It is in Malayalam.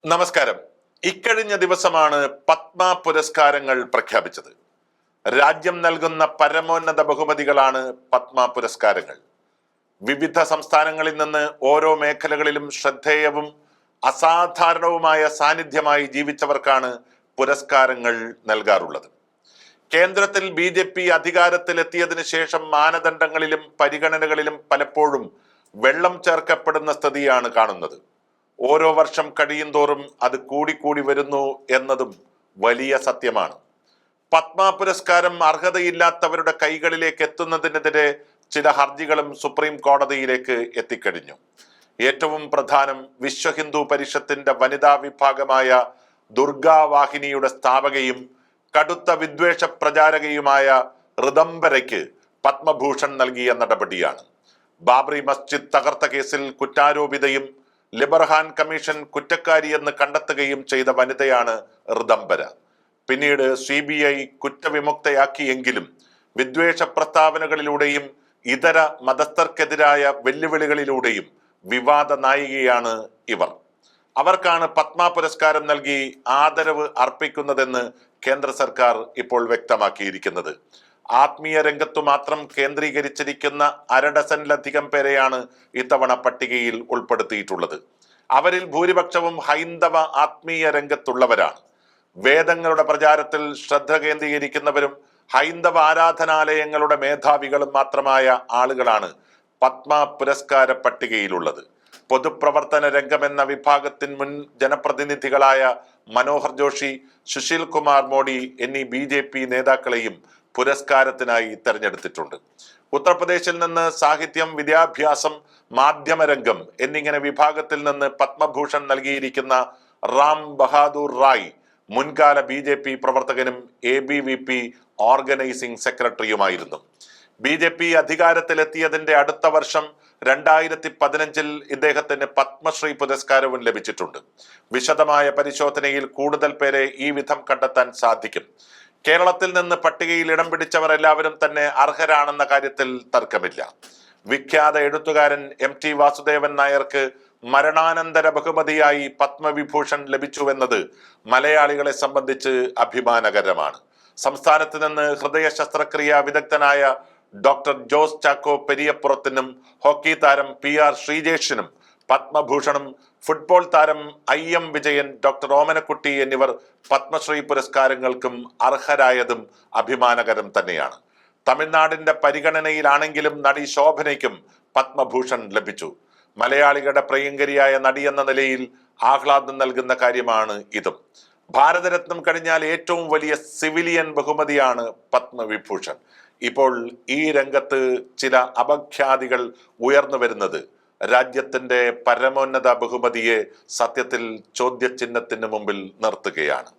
നമസ്കാരം. ഇക്കഴിഞ്ഞ ദിവസമാണ് പത്മ പുരസ്കാരങ്ങൾ പ്രഖ്യാപിച്ചത്. രാജ്യം നൽകുന്ന പരമോന്നത ബഹുമതികളാണ് പത്മ പുരസ്കാരങ്ങൾ. വിവിധ സംസ്ഥാനങ്ങളിൽ നിന്ന് ഓരോ മേഖലകളിലും ശ്രദ്ധേയവും അസാധാരണവുമായ സാന്നിധ്യമായി ജീവിച്ചവർക്കാണ് പുരസ്കാരങ്ങൾ നൽകാറുള്ളത്. കേന്ദ്രത്തിൽ BJP അധികാരത്തിലെത്തിയതിനു ശേഷം മാനദണ്ഡങ്ങളിലും പരിഗണനകളിലും പലപ്പോഴും വെള്ളം ചേർക്കപ്പെടുന്ന സ്ഥിതിയാണ് കാണുന്നത്. ഓരോ വർഷം കഴിയുന്തോറും അത് കൂടിക്കൂടി വരുന്നു എന്നതും വലിയ സത്യമാണ്. പത്മ പുരസ്കാരം അർഹതയില്ലാത്തവരുടെ കൈകളിലേക്ക് എത്തുന്നതിനെതിരെ ചില ഹർജികളും സുപ്രീം കോടതിയിലേക്ക് എത്തിക്കഴിഞ്ഞു. ഏറ്റവും പ്രധാനം വിശ്വ ഹിന്ദു പരിഷത്തിന്റെ വനിതാ വിഭാഗമായ ദുർഗാ വാഹിനിയുടെ സ്ഥാപകയും കടുത്ത വിദ്വേഷ പ്രചാരകയുമായ ഋദംബരയ്ക്ക് പത്മഭൂഷൺ നൽകിയ നടപടിയാണ്. ബാബറി മസ്ജിദ് തകർത്ത കേസിൽ കുറ്റാരോപിതയും ലിബർഹാൻ കമ്മീഷൻ കുറ്റക്കാരിയെന്ന് കണ്ടെത്തുകയും ചെയ്ത വനിതയാണ് ഋദംബര. പിന്നീട് CBI കുറ്റവിമുക്തയാക്കിയെങ്കിലും വിദ്വേഷ പ്രസ്താവനകളിലൂടെയും ഇതര മതസ്ഥർക്കെതിരായ വെല്ലുവിളികളിലൂടെയും വിവാദ നായികയാണ് ഇവർ. അവർക്കാണ് പത്മ പുരസ്കാരം നൽകി ആദരവ് അർപ്പിക്കുന്നതെന്ന് കേന്ദ്ര സർക്കാർ ഇപ്പോൾ വ്യക്തമാക്കിയിരിക്കുന്നത്. ആത്മീയ രംഗത്തു മാത്രം കേന്ദ്രീകരിച്ചിരിക്കുന്ന അരഡസനിലധികം പേരെയാണ് ഇത്തവണ പട്ടികയിൽ ഉൾപ്പെടുത്തിയിട്ടുള്ളത്. അവരിൽ ഭൂരിപക്ഷവും ഹൈന്ദവ ആത്മീയ രംഗത്തുള്ളവരാണ്. വേദങ്ങളുടെ പ്രചാരത്തിൽ ശ്രദ്ധ കേന്ദ്രീകരിക്കുന്നവരും ഹൈന്ദവ ആരാധനാലയങ്ങളുടെ മേധാവികളും മാത്രമായ ആളുകളാണ് പത്മ പുരസ്കാര പട്ടികയിലുള്ളത്. പൊതുപ്രവർത്തന രംഗമെന്ന വിഭാഗത്തിന് മുൻ ജനപ്രതിനിധികളായ മനോഹർ ജോഷി, സുശീൽ കുമാർ മോഡി എന്നീ BJP നേതാക്കളെയും പുരസ്കാരത്തിനായി തെരഞ്ഞെടുത്തിട്ടുണ്ട്. ഉത്തർപ്രദേശിൽ നിന്ന് സാഹിത്യം, വിദ്യാഭ്യാസം, മാധ്യമരംഗം എന്നിങ്ങനെ വിഭാഗത്തിൽ നിന്ന് പത്മഭൂഷൺ നൽകിയിരിക്കുന്ന റാം ബഹാദൂർ റായ് മുൻകാല BJP പ്രവർത്തകനും ABVP ഓർഗനൈസിംഗ് സെക്രട്ടറിയുമായിരുന്നു. BJP അധികാരത്തിലെത്തിയതിന്റെ അടുത്ത വർഷം 2015 ഇദ്ദേഹത്തിന് പത്മശ്രീ പുരസ്കാരവും ലഭിച്ചിട്ടുണ്ട്. വിശദമായ പരിശോധനയിൽ കൂടുതൽ പേരെ ഈ വിധം കണ്ടെത്താൻ സാധിക്കും. കേരളത്തിൽ നിന്ന് പട്ടികയിൽ ഇടം പിടിച്ചവർ എല്ലാവരും തന്നെ അർഹരാണെന്ന കാര്യത്തിൽ തർക്കമില്ല. വിഖ്യാത എഴുത്തുകാരൻ MT വാസുദേവൻ നായർക്ക് മരണാനന്തര ബഹുമതിയായി പത്മവിഭൂഷൺ ലഭിച്ചുവെന്നത് മലയാളികളെ സംബന്ധിച്ച് അഭിമാനകരമാണ്. സംസ്ഥാനത്ത് നിന്ന് ഹൃദയ ശസ്ത്രക്രിയ വിദഗ്ധനായ ഡോക്ടർ ജോസ് ചാക്കോ പെരിയപ്പുറത്തിനും ഹോക്കി താരം PR ശ്രീജേഷിനും പത്മഭൂഷണും ഫുട്ബോൾ താരം IM വിജയൻ, ഡോക്ടർ ഓമനക്കുട്ടി എന്നിവർ പത്മശ്രീ പുരസ്കാരങ്ങൾക്കും അർഹരായതും അഭിമാനകരം തന്നെയാണ്. തമിഴ്നാടിന്റെ പരിഗണനയിലാണെങ്കിലും നടി ശോഭനയ്ക്കും പത്മഭൂഷൺ ലഭിച്ചു. മലയാളികളുടെ പ്രിയങ്കരിയായ നടി എന്ന നിലയിൽ ആഹ്ലാദം നൽകുന്ന കാര്യമാണ് ഇതും. ഭാരതരത്നം കഴിഞ്ഞാൽ ഏറ്റവും വലിയ സിവിലിയൻ ബഹുമതിയാണ് പത്മവിഭൂഷൺ. ഇപ്പോൾ ഈ രംഗത്ത് ചില അപഖ്യാതികൾ ഉയർന്നു വരുന്നത് രാജ്യത്തിന്റെ പരമോന്നത ബഹുമതിയെ സത്യത്തിൽ ചോദ്യചിഹ്നത്തിന് മുമ്പിൽ നിർത്തുകയാണ്.